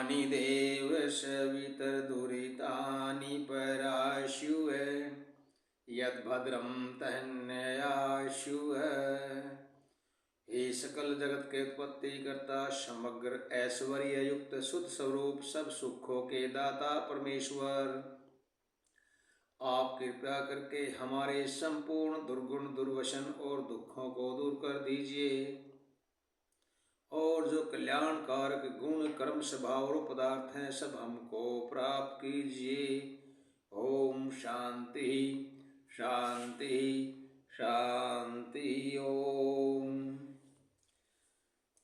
तानि देव सवितर्दुरितानि पराशुः यद्भद्रं तन्याशुः। हे सकल जगत के उत्पत्ति करता, समग्र ऐश्वर्य युक्त शुद्ध स्वरूप, सब सुखों के दाता परमेश्वर, आप कृपया करके हमारे संपूर्ण दुर्गुण दुर्वसन और दुखों को दूर कर दीजिए और जो कल्याणकारक गुण कर्म स्वभाव और पदार्थ हैं सब हमको प्राप्त कीजिए। ओम शांति शांति शांति ओम।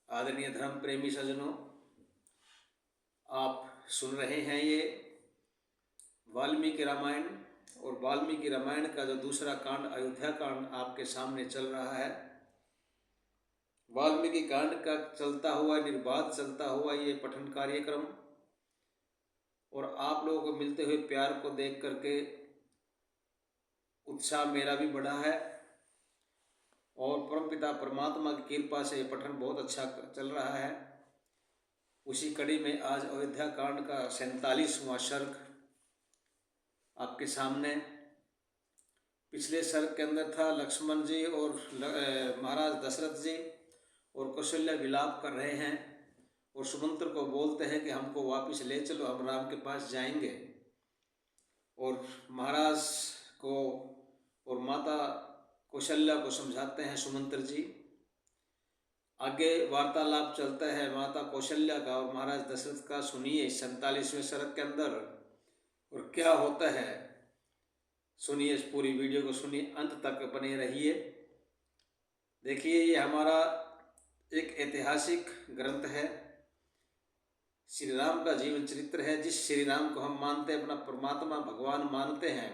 आदरणीय धर्म प्रेमी सज्जनों, आप सुन रहे हैं ये वाल्मीकि रामायण, और वाल्मीकि रामायण का जो दूसरा कांड अयोध्या कांड आपके सामने चल रहा है। वाल्मीकि कांड का चलता हुआ निर्बाध चलता हुआ ये पठन कार्यक्रम और आप लोगों को मिलते हुए प्यार को देख करके उत्साह मेरा भी बढ़ा है और परमपिता परमात्मा की कृपा से पठन बहुत अच्छा चल रहा है। उसी कड़ी में आज अयोध्या कांड का 47वां सर्ग आपके सामने। पिछले सर्ग के अंदर था लक्ष्मण जी और महाराज दशरथ जी और कौशल्या विलाप कर रहे हैं और सुमंत्र को बोलते हैं कि हमको वापस ले चलो, हम राम के पास जाएंगे। और महाराज को और माता कौशल्या को समझाते हैं सुमंत्र जी। आगे वार्तालाप चलता है माता कौशल्या का और महाराज दशरथ का। सुनिए 47वें सर्ग के अंदर और क्या होता है, सुनिए, इस पूरी वीडियो को सुनिए, अंत तक बने रहिए। देखिए, ये हमारा एक ऐतिहासिक ग्रंथ है, श्री राम का जीवन चरित्र है। जिस श्री राम को हम मानते हैं, अपना परमात्मा भगवान मानते हैं,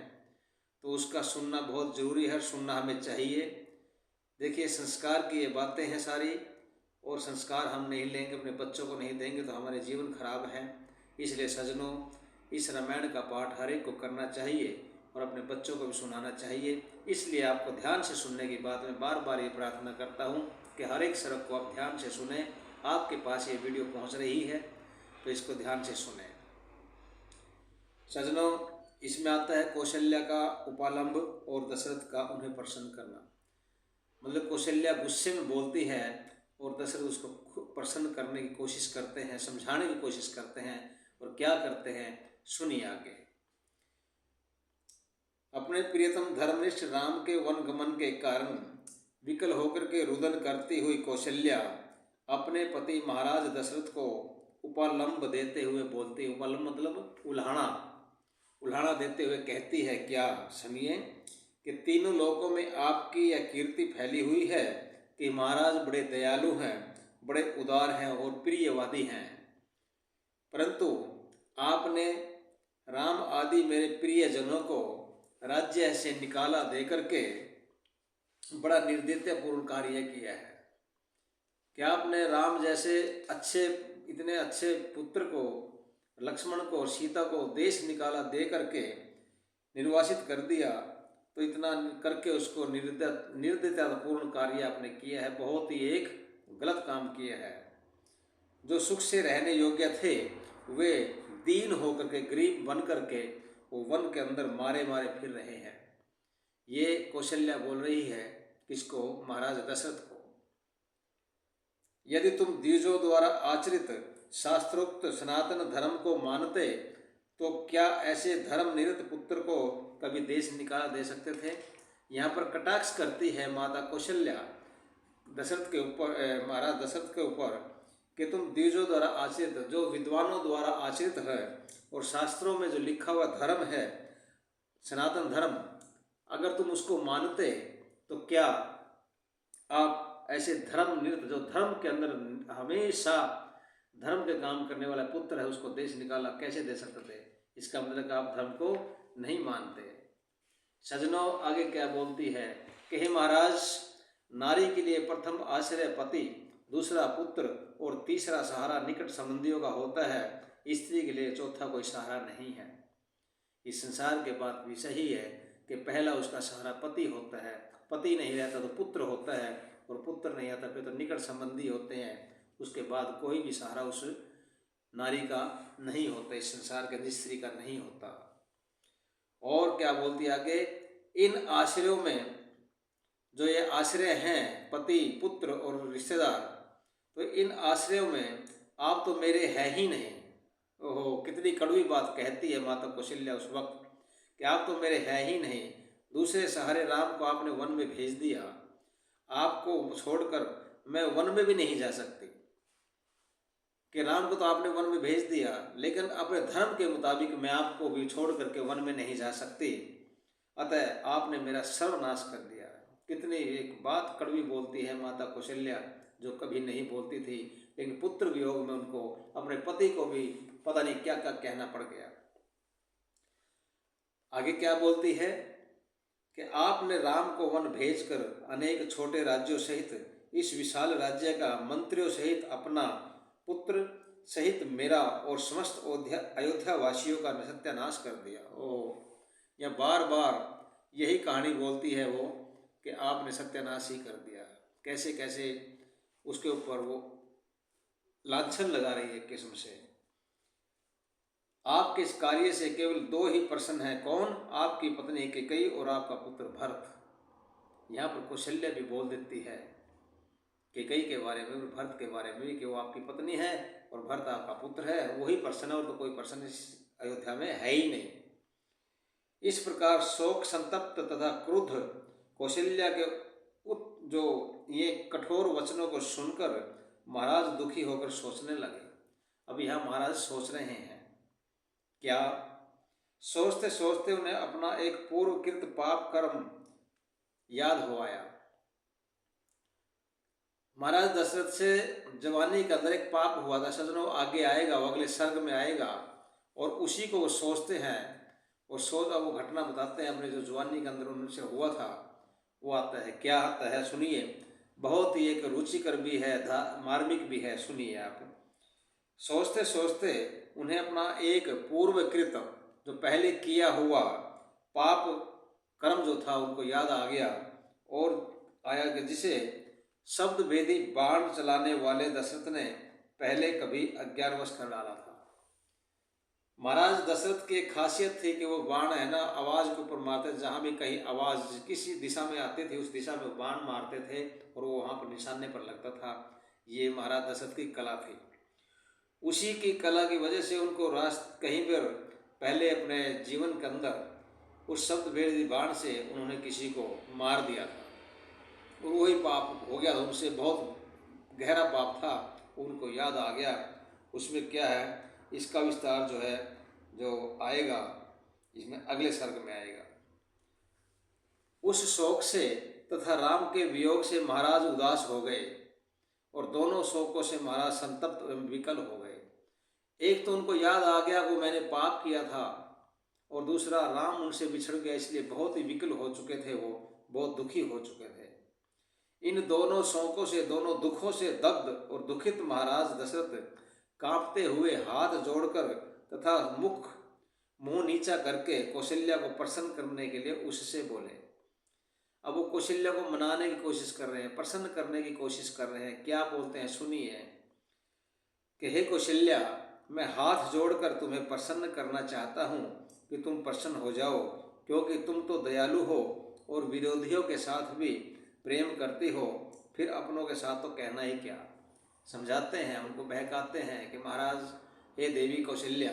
तो उसका सुनना बहुत जरूरी है, सुनना हमें चाहिए। देखिए, संस्कार की ये बातें हैं सारी, और संस्कार हम नहीं लेंगे, अपने बच्चों को नहीं देंगे तो हमारे जीवन खराब है। इसलिए सज्जनों, इस रामायण का पाठ हर एक को करना चाहिए और अपने बच्चों को भी सुनाना चाहिए। इसलिए आपको ध्यान से सुनने की बात मैं बार बार ये प्रार्थना करता हूँ कि हर एक सर्ग को आप ध्यान से सुने। आपके पास ये वीडियो पहुँच रही है तो इसको ध्यान से सुने। सज्जनों, इसमें आता है कौशल्या का उपालंब और दशरथ का उन्हें प्रसन्न करना। मतलब कौशल्या गुस्से में बोलती है और दशरथ उसको प्रसन्न करने की कोशिश करते हैं, समझाने की कोशिश करते हैं। और क्या करते हैं, सुनिए आगे। अपने प्रियतम धर्मनिष्ठ राम के वनगमन के कारण विकल होकर के रुदन करती हुई कौशल्या अपने पति महाराज दशरथ को उपालंब देते हुए बोलती है। उपालंब मतलब उल्हाड़ा देते हुए कहती है क्या, सुनिए, कि तीनों लोकों में आपकी यह कीर्ति फैली हुई है कि महाराज बड़े दयालु हैं, बड़े उदार हैं और प्रियवादी हैं, परंतु आपने राम आदि मेरे प्रियजनों को राज्य से निकाला देकर के बड़ा निर्दयतापूर्ण कार्य किया है। क्या आपने राम जैसे इतने अच्छे पुत्र को, लक्ष्मण को और सीता को देश निकाला दे करके निर्वासित कर दिया, तो इतना करके उसको निर्दयतापूर्ण कार्य आपने किया है। बहुत ही एक गलत काम किया है। जो सुख से रहने योग्य थे वे दीन होकर के, गरीब बन करके वो वन के अंदर मारे मारे फिर रहे हैं। ये कौशल्या बोल रही है किसको, महाराज दशरथ को। यदि तुम द्विजों द्वारा आचरित शास्त्रोक्त सनातन धर्म को मानते तो क्या ऐसे धर्म निरत पुत्र को कभी देश निकाला दे सकते थे। यहाँ पर कटाक्ष करती है माता कौशल्या दशरथ के ऊपर, महाराज दशरथ के ऊपर, कि तुम द्विजों द्वारा आचरित, जो विद्वानों द्वारा आचरित है और शास्त्रों में जो लिखा हुआ धर्म है, सनातन धर्म, अगर तुम उसको मानते तो क्या आप ऐसे धर्म निरत, जो धर्म के अंदर हमेशा धर्म के काम करने वाला पुत्र है, उसको देश निकाला कैसे दे सकते थे। इसका मतलब आप धर्म को नहीं मानते। सज्जनों, आगे क्या बोलती है कि हे महाराज, नारी के लिए प्रथम आश्रय पति, दूसरा पुत्र और तीसरा सहारा निकट संबंधियों का होता है। स्त्री के लिए चौथा कोई सहारा नहीं है। इस संसार के बात भी सही है कि पहला उसका सहारा पति होता है, पति नहीं रहता तो पुत्र होता है, और पुत्र नहीं आता फिर तो निकट संबंधी होते हैं। उसके बाद कोई भी सहारा उस नारी का नहीं होता, इस संसार के अंदर स्त्री का नहीं होता। और क्या बोलती है आगे, इन आश्रयों में जो ये आश्रय हैं पति पुत्र और रिश्तेदार, तो इन आश्रयों में आप तो मेरे हैं ही नहीं। ओहो, कितनी कड़वी बात कहती है माता कौशल्या उस वक्त कि आप तो मेरे हैं ही नहीं। दूसरे सहारे राम को आपने वन में भेज दिया, आपको छोड़कर मैं वन में भी नहीं जा सकती। कि राम को तो आपने वन में भेज दिया, लेकिन अपने धर्म के मुताबिक मैं आपको भी छोड़ करके वन में नहीं जा सकती, अतः आपने मेरा सर्वनाश कर दिया। कितनी एक बात कड़वी बोलती है माता कौशल्या, जो कभी नहीं बोलती थी, लेकिन पुत्र वियोग में उनको अपने पति को भी पता नहीं क्या क्या कहना पड़ गया। आगे क्या बोलती है कि आपने राम को वन भेजकर अनेक छोटे राज्यों सहित इस विशाल राज्य का मंत्रियों सहित अपना पुत्र सहित मेरा और समस्त अयोध्या वासियों का सत्यानाश कर दिया। या बार बार यही कहानी बोलती है वो कि आपने सत्यानाश ही कर दिया। कैसे कैसे उसके ऊपर वो लांछन लगा रही है किस्म से। आपके इस कार्य से केवल दो ही प्रसन्न हैं, कौन? आपकी पत्नी कैकेयी और आपका पुत्र भरत। यहाँ पर कौशल्या भी बोल देती है कैकेयी के बारे में और भरत के बारे में कि वो आपकी पत्नी है और भरत आपका पुत्र है, वही प्रसन्न है, और तो कोई प्रसन्न इस अयोध्या में है ही नहीं। इस प्रकार शोक संतप्त तथा क्रुद्ध कौशल्या के जो ये कठोर वचनों को सुनकर महाराज दुखी होकर सोचने लगे। अब यहाँ महाराज सोच रहे हैं क्या? सोचते सोचते उन्हें अपना एक पूर्वकृत पाप कर्म याद हो आया। महाराज दशरथ से जवानी का अंदर एक पाप हुआ था, सजनों आगे आएगा, वो अगले सर्ग में आएगा, और उसी को वो सोचते हैं और सोच वो घटना बताते हैं अपने जो जवानी के अंदर उनसे हुआ था। वो आता है, क्या आता है सुनिए, बहुत ही एक रुचिकर भी है, मार्मिक भी है, सुनिए आप। सोचते सोचते उन्हें अपना एक पूर्वकृत जो पहले किया हुआ पाप कर्म जो था उनको याद आ गया, और आया कि जिसे शब्द भेदी बाण चलाने वाले दशरथ ने पहले कभी अज्ञानवश कर डाला था। महाराज दशरथ की खासियत थी कि वो बाण है ना आवाज़ के ऊपर मारते, जहाँ भी कहीं आवाज़ किसी दिशा में आती थी उस दिशा में बाण मारते थे और वो वहाँ पर निशाने पर लगता था। ये महाराज दशरथ की कला थी। उसी की कला की वजह से उनको कहीं पर पहले अपने जीवन के अंदर उस शब्द भेदी बाण से उन्होंने किसी को मार दिया था और वही पाप हो गया था उनसे, बहुत गहरा पाप था, उनको याद आ गया। उसमें क्या है, इसका विस्तार जो है जो आएगा इसमें अगले सर्ग में आएगा। उस शोक से तथा राम के वियोग से महाराज उदास हो गए और दोनों शोकों से महाराज संतप्त एवं विकल हो गए। एक तो उनको याद आ गया वो मैंने पाप किया था, और दूसरा राम उनसे बिछड़ गया, इसलिए बहुत ही विकल हो चुके थे, वो बहुत दुखी हो चुके थे। इन दोनों शोकों से, दोनों दुखों से दग्ध और दुखित महाराज दशरथ कांपते हुए हाथ जोड़कर तथा मुंह नीचा करके कौशल्या को प्रसन्न करने के लिए उससे बोले। अब वो कौशल्या को मनाने की कोशिश कर रहे हैं, प्रसन्न करने की कोशिश कर रहे हैं। क्या बोलते हैं सुनिए कि हे कौशल्या, मैं हाथ जोड़कर तुम्हें प्रसन्न करना चाहता हूँ कि तुम प्रसन्न हो जाओ, क्योंकि तुम तो दयालु हो और विरोधियों के साथ भी प्रेम करती हो, फिर अपनों के साथ तो कहना ही क्या। समझाते हैं, उनको बहकाते हैं कि महाराज हे देवी कौशल्या,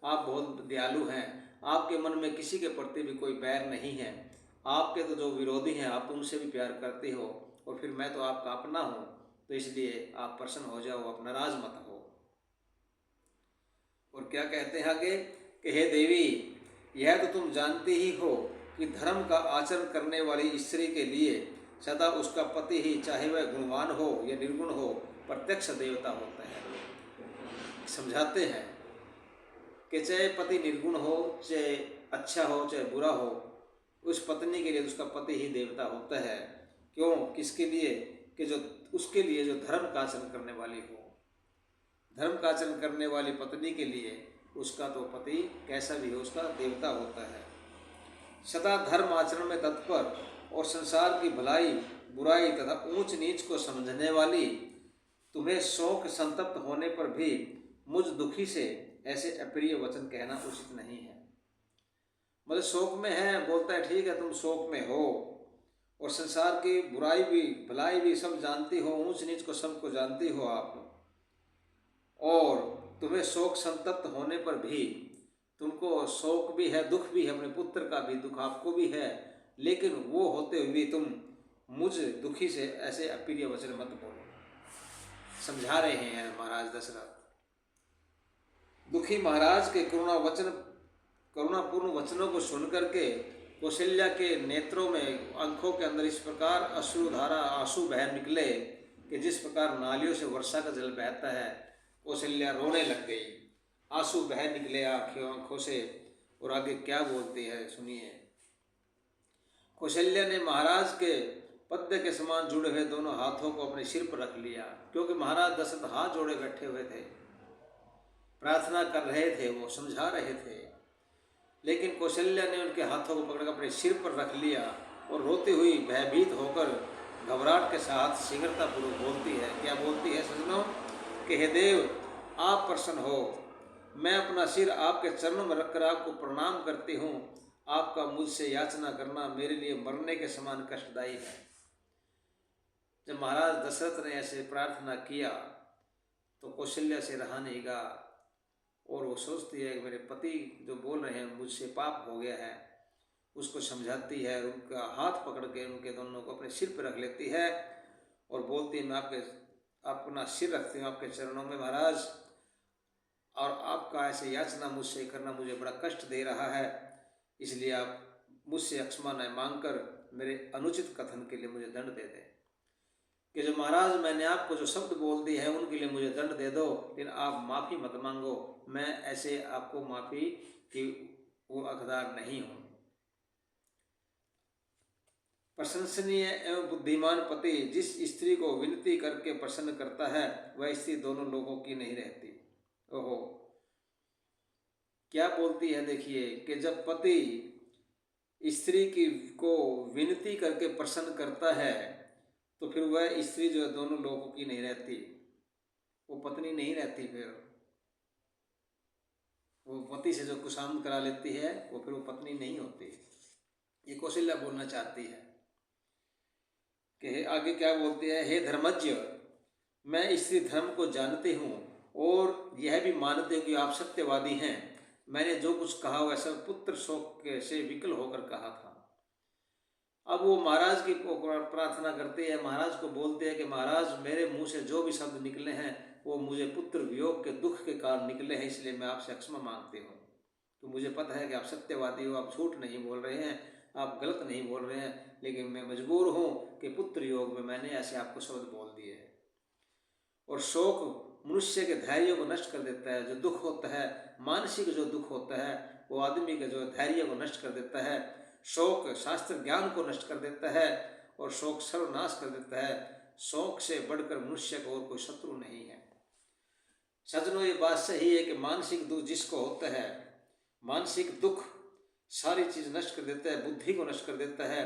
आप बहुत दयालु हैं, आपके मन में किसी के प्रति भी कोई बैर नहीं है, आपके तो जो विरोधी हैं आप उनसे भी प्यार करती हो, और फिर मैं तो आपका अपना हूँ, तो इसलिए आप प्रसन्न हो जाओ, आप नाराज मत हो। और क्या कहते हैं आगे कि हे देवी, यह तो तुम जानती ही हो कि धर्म का आचरण करने वाली स्त्री के लिए सदा उसका पति ही, चाहे वह गुणवान हो या निर्गुण हो, प्रत्यक्ष देवता होता है। समझाते हैं कि चाहे पति निर्गुण हो, चाहे अच्छा हो, चाहे बुरा हो, उस पत्नी के लिए उसका पति ही देवता होता है। क्यों? किसके लिए? कि जो उसके लिए जो धर्म का आचरण करने वाली हो। धर्म का आचरण करने वाली पत्नी के लिए उसका तो पति कैसा भी हो उसका देवता होता है। सदा धर्म आचरण में तत्पर और संसार की भलाई बुराई तथा ऊंच नीच को समझने वाली, तुम्हें शोक संतप्त होने पर भी मुझ दुखी से ऐसे अप्रिय वचन कहना उचित नहीं है। मतलब शोक में है, बोलता है ठीक है तुम शोक में हो और संसार की बुराई भी भलाई भी सब जानती हो, ऊंच नीच को सबको जानती हो आप, और तुम्हें शोक संतप्त होने पर भी तुमको शोक भी है, दुख भी है, अपने पुत्र का भी दुख आपको भी है, लेकिन वो होते हुए तुम मुझ दुखी से ऐसे अप्रिय वचन मत बोलो। समझा रहे हैं महाराज दशरथ। दुखी महाराज के करुणापूर्ण वचनों को सुन करके कौशल्या के नेत्रों में, आंखों के अंदर इस प्रकार अश्रुधारा आंसू बह निकले कि जिस प्रकार नालियों से वर्षा का जल बहता है, कौशल्या रोने लग गई, आंसू बह निकले आंखों से। और आगे क्या बोलती है सुनिए। कौशल्या ने महाराज के पद्य के समान जुड़े हुए दोनों हाथों को अपने सिर पर रख लिया, क्योंकि महाराज दशरथ हाथ जोड़े बैठे हुए थे, प्रार्थना कर रहे थे, वो समझा रहे थे, लेकिन कौशल्या ने उनके हाथों को पकड़कर अपने सिर पर रख लिया और रोती हुई भयभीत होकर घबराहट के साथ शीघ्रतापूर्वक बोलती है। क्या बोलती है सजनों कि हे देव आप प्रसन्न हो, मैं अपना सिर आपके चरणों में रखकर आपको प्रणाम करती हूँ, आपका मुझसे याचना करना मेरे लिए मरने के समान कष्टदायी है। जब महाराज दशरथ ने ऐसे प्रार्थना किया तो कौशल्या से रहा नहीं गया और वो सोचती है कि मेरे पति जो बोल रहे हैं मुझसे पाप हो गया है, उसको समझाती है, उनका हाथ पकड़ के उनके दोनों को अपने सिर पर रख लेती है और बोलती है मैं अपना सिर रखती हूँ आपके चरणों में महाराज, और आपका ऐसे याचना मुझसे करना मुझे बड़ा कष्ट दे रहा है, इसलिए आप मुझसे क्षमा न मांगकर मेरे अनुचित कथन के लिए मुझे दंड दे दें। कि जो महाराज मैंने आपको जो शब्द बोल दिए हैं उनके लिए मुझे दंड दे दो, लेकिन आप माफ़ी मत मांगो, मैं ऐसे आपको माफ़ी की वो हकदार नहीं हूँ। प्रशंसनीय एवं बुद्धिमान पति जिस स्त्री को विनती करके प्रसन्न करता है वह स्त्री दोनों लोगों की नहीं रहती। ओहो, क्या बोलती है देखिए कि जब पति स्त्री को विनती करके प्रसन्न करता है तो फिर वह स्त्री जो है दोनों लोगों की नहीं रहती, वो पत्नी नहीं रहती, फिर वो पति से जो कुशांत करा लेती है वो फिर वो पत्नी नहीं होती। ये कौशल्या बोलना चाहती है कि आगे क्या बोलती है, हे धर्मज्ञ मैं स्त्री धर्म को जानती हूँ और यह भी मानती हूँ कि आप सत्यवादी हैं, मैंने जो कुछ कहा वह सब पुत्र शोक से विकल होकर कहा था। अब वो महाराज की प्रार्थना करते हैं, महाराज को बोलते हैं कि महाराज मेरे मुंह से जो भी शब्द निकले हैं वो मुझे पुत्र वियोग के दुख के कारण निकले हैं, इसलिए मैं आपसे क्षमा मांगती हूँ। तो मुझे पता है कि आप सत्यवादी हो, आप झूठ नहीं बोल रहे हैं, आप गलत नहीं बोल रहे हैं, लेकिन मैं मजबूर हूँ कि पुत्र योग में मैंने ऐसे आपको शब्द बोल दिए हैं। और शोक मनुष्य के धैर्य को नष्ट कर देता है। जो दुख होता है, मानसिक जो दुख होता है वो आदमी के जो धैर्य को नष्ट कर देता है। शोक शास्त्र ज्ञान को नष्ट कर देता है और शोक सर्वनाश कर देता है। शोक से बढ़कर मनुष्य को और कोई शत्रु नहीं है। सजनों ये बात सही है कि मानसिक दुख जिसको होता है, मानसिक दुख सारी चीज़ नष्ट कर देता है, बुद्धि को नष्ट कर देता है,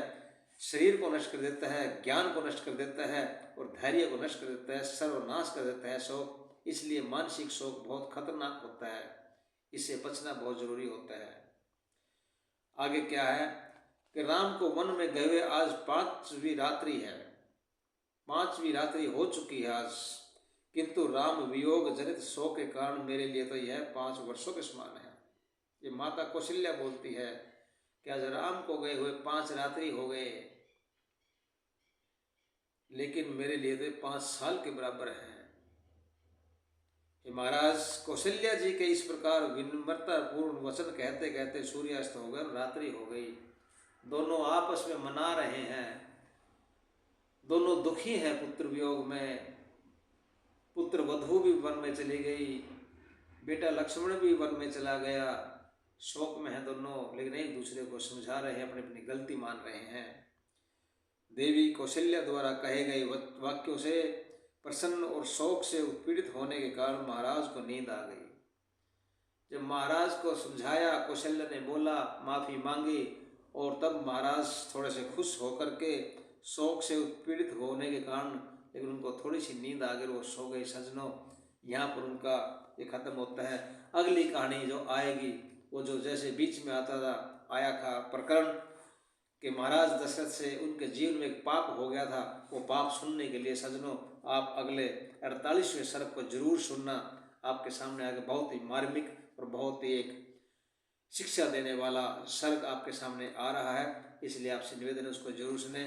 शरीर को नष्ट कर देता है, ज्ञान को नष्ट कर देता है और धैर्य को नष्ट कर देता है, सर्वनाश कर देता है शोक। इसलिए मानसिक शोक बहुत खतरनाक होता है, इससे बचना बहुत जरूरी होता है। आगे क्या है कि राम को वन में गए हुए आज 5वीं रात्रि है, 5वीं रात्रि हो चुकी है आज, किंतु राम वियोग जनित शोक के कारण मेरे लिए तो यह 5 वर्षों के समान है। ये माता कौशल्या बोलती है कि आज राम को गए हुए 5 रात्रि हो गए, लेकिन मेरे लिए तो 5 साल के बराबर है। महाराज कौशल्या जी के इस प्रकार विनम्रता पूर्ण वचन कहते कहते सूर्यास्त हो गया, रात्रि हो गई। दोनों आपस में मना रहे हैं, दोनों दुखी हैं पुत्र वियोग में। पुत्र वधू भी वन में चली गई, बेटा लक्ष्मण भी वन में चला गया, शोक में है दोनों, लेकिन एक दूसरे को समझा रहे हैं, अपनी अपनी गलती मान रहे हैं। देवी कौशल्या द्वारा कहे गए वाक्यों से प्रसन्न और शोक से उत्पीड़ित होने के कारण महाराज को नींद आ गई। जब महाराज को समझाया, कौशल्या ने बोला, माफ़ी मांगी, और तब महाराज थोड़े से खुश होकर के शोक से उत्पीड़ित होने के कारण, लेकिन उनको थोड़ी सी नींद आ गई, वो सो गए। सजनों, यहाँ पर उनका ये खत्म होता है। अगली कहानी जो आएगी वो जो जैसे बीच में आया था प्रकरण कि महाराज दशरथ से उनके जीवन में एक पाप हो गया था, वो पाप सुनने के लिए सज्जनों आप अगले 48वें सर्ग को जरूर सुनना। आपके सामने आगे बहुत ही मार्मिक और बहुत ही एक शिक्षा देने वाला सर्ग आपके सामने आ रहा है, इसलिए आपसे निवेदन है उसको जरूर सुने।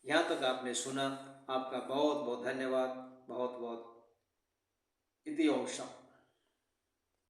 यहाँ तक आपने सुना, आपका बहुत बहुत धन्यवाद। बहुत बहुत इति ओम शांति।